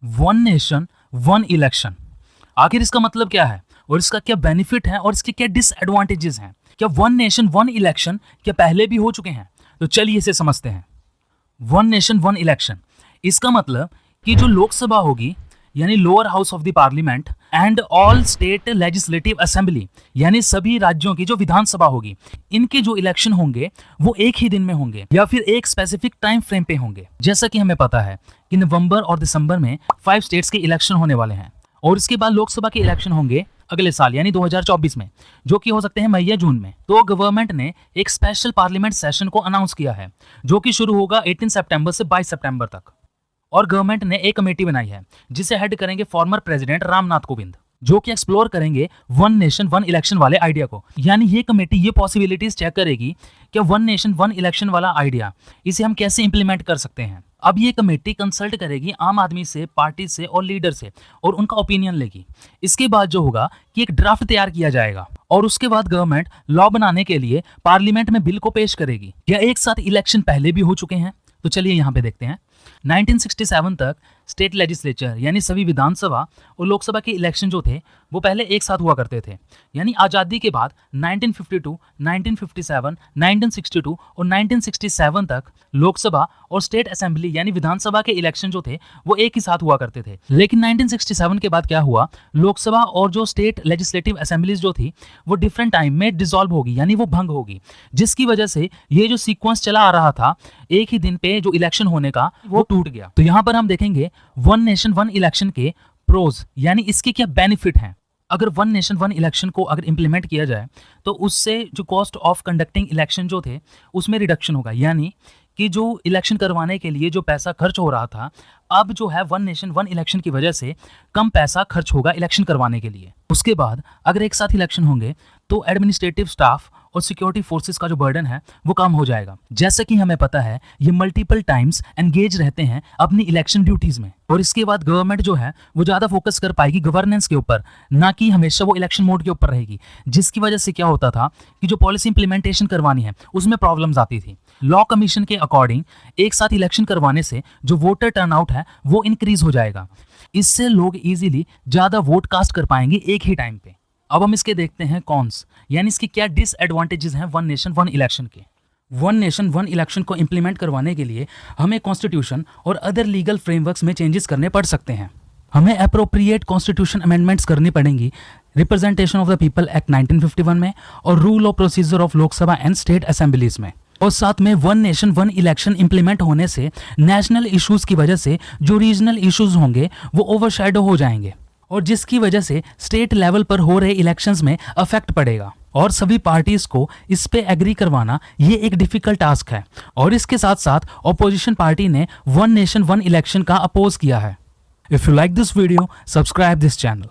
One nation one election, आखिर इसका मतलब क्या है और इसका क्या बेनिफिट है और इसके क्या डिसएडवांटेजेस हैं? क्या वन नेशन वन इलेक्शन क्या पहले भी हो चुके हैं? तो चलिए इसे समझते हैं। वन नेशन वन इलेक्शन, इसका मतलब कि जो लोकसभा होगी यानी lower house of the parliament and all state legislative assembly यानी सभी राज्यों की जो विधानसभा होगी, इनके जो इलेक्शन होंगे वो एक ही दिन में होंगे या फिर एक स्पेसिफिक टाइम फ्रेम पे होंगे। जैसा कि हमें पता है कि नवंबर और दिसंबर में 5 स्टेट्स के इलेक्शन होने वाले हैं और इसके बाद लोकसभा के इलेक्शन होंगे अगले साल यानी 2024 में, जो कि हो सकते हैं मई या जून में। तो गवर्नमेंट ने एक स्पेशल पार्लियामेंट सेशन को अनाउंस किया है जो कि शुरू होगा 18 सितंबर से 22 सितंबर तक। और गवर्नमेंट ने एक कमेटी बनाई है जिसे हेड करेंगे फॉर्मर प्रेसिडेंट रामनाथ कोविंद, जो कि एक्सप्लोर करेंगे वन नेशन वन इलेक्शन वाले आइडिया को। यानी ये कमेटी ये पॉसिबिलिटीज चेक करेगी कि वन नेशन वन इलेक्शन वाला आइडिया इसे हम कैसे इंप्लीमेंट कर सकते हैं। अब ये कमेटी कंसल्ट करेगी आम आदमी से, पार्टी से और लीडर से और उनका ओपिनियन लेगी। इसके बाद जो होगा कि एक ड्राफ्ट तैयार किया जाएगा और उसके बाद गवर्नमेंट लॉ बनाने के लिए पार्लियामेंट में बिल को पेश करेगी। क्या एक साथ इलेक्शन पहले भी हो चुके हैं? तो चलिए यहाँ पे देखते हैं। 1967 तक स्टेट लेजिस्लेचर यानी सभी विधानसभा और लोकसभा के इलेक्शन जो थे वो पहले एक साथ हुआ करते थे। यानी आज़ादी के बाद 1952, 1957, 1962 और 1967 तक लोकसभा और स्टेट असेंबली यानी विधानसभा के इलेक्शन जो थे वो एक ही साथ हुआ करते थे। लेकिन 1967 के बाद क्या हुआ, लोकसभा और जो स्टेट लेजिस्लेटिव असेंबलीज जो थी वो डिफरेंट टाइम में डिसॉल्व होगी यानी वो भंग होगी, जिसकी वजह से ये जो सीक्वेंस चला आ रहा था एक ही दिन पे जो इलेक्शन होने का वो टूट गया। तो यहाँ पर हम देखेंगे वन नेशन वन इलेक्शन के प्रोज यानी इसके क्या बेनिफिट हैं। अगर वन नेशन वन इलेक्शन को अगर इंप्लीमेंट किया जाए तो उससे जो कॉस्ट ऑफ कंडक्टिंग इलेक्शन जो थे उसमें रिडक्शन होगा, यानी कि जो इलेक्शन करवाने के लिए जो पैसा खर्च हो रहा था अब जो है वन नेशन वन इलेक्शन की वजह से कम पैसा खर्च होगा इलेक्शन करवाने के लिए। उसके बाद अगर एक साथ इलेक्शन होंगे तो एडमिनिस्ट्रेटिव स्टाफ और सिक्योरिटी फोर्सेस का जो बर्डन है वो कम हो जाएगा। जैसा कि हमें पता है ये मल्टीपल टाइम्स एंगेज रहते हैं अपनी इलेक्शन ड्यूटीज में और इसके बाद गवर्नमेंट जो है वो ज़्यादा फोकस कर पाएगी गवर्नेंस के ऊपर, ना कि हमेशा वो इलेक्शन मोड के ऊपर रहेगी, जिसकी वजह से क्या होता था कि जो पॉलिसी इंप्लीमेंटेशन करवानी है उसमें प्रॉब्लम्स आती थी। लॉ कमीशन के अकॉर्डिंग एक साथ इलेक्शन करवाने से जो वोटर टर्नआउट है वो इंक्रीज हो जाएगा। इससे लोग इजीली ज़्यादा वोट कास्ट कर पाएंगे एक ही टाइम पे। अब हम इसके देखते हैं कॉन्स यानी इसके क्या डिसएडवांटेजेस हैं वन नेशन वन इलेक्शन के। वन नेशन वन इलेक्शन को इंप्लीमेंट करवाने के लिए हमें कॉन्स्टिट्यूशन और अदर लीगल फ्रेमवर्क्स में चेंजेस करने पड़ सकते हैं। हमें अप्रोप्रिएट कॉन्स्टिट्यूशन अमेंडमेंट्स करनी पड़ेंगी representation of the people act 1951 में और rule of procedure of Lok Sabha and state assemblies में। और साथ में one nation one election implement होने से नेशनल इश्यूज की वजह से जो रीजनल इश्यूज होंगे वो ओवरशैडो हो जाएंगे और जिसकी वजह से स्टेट लेवल पर हो रहे इलेक्शंस में अफेक्ट पड़ेगा और सभी पार्टीज को इस पे एग्री करवाना ये एक डिफिकल्ट टास्क है। और इसके साथ साथ ऑपोजिशन पार्टी ने वन नेशन वन इलेक्शन का अपोज किया है। If you like this video, subscribe this channel.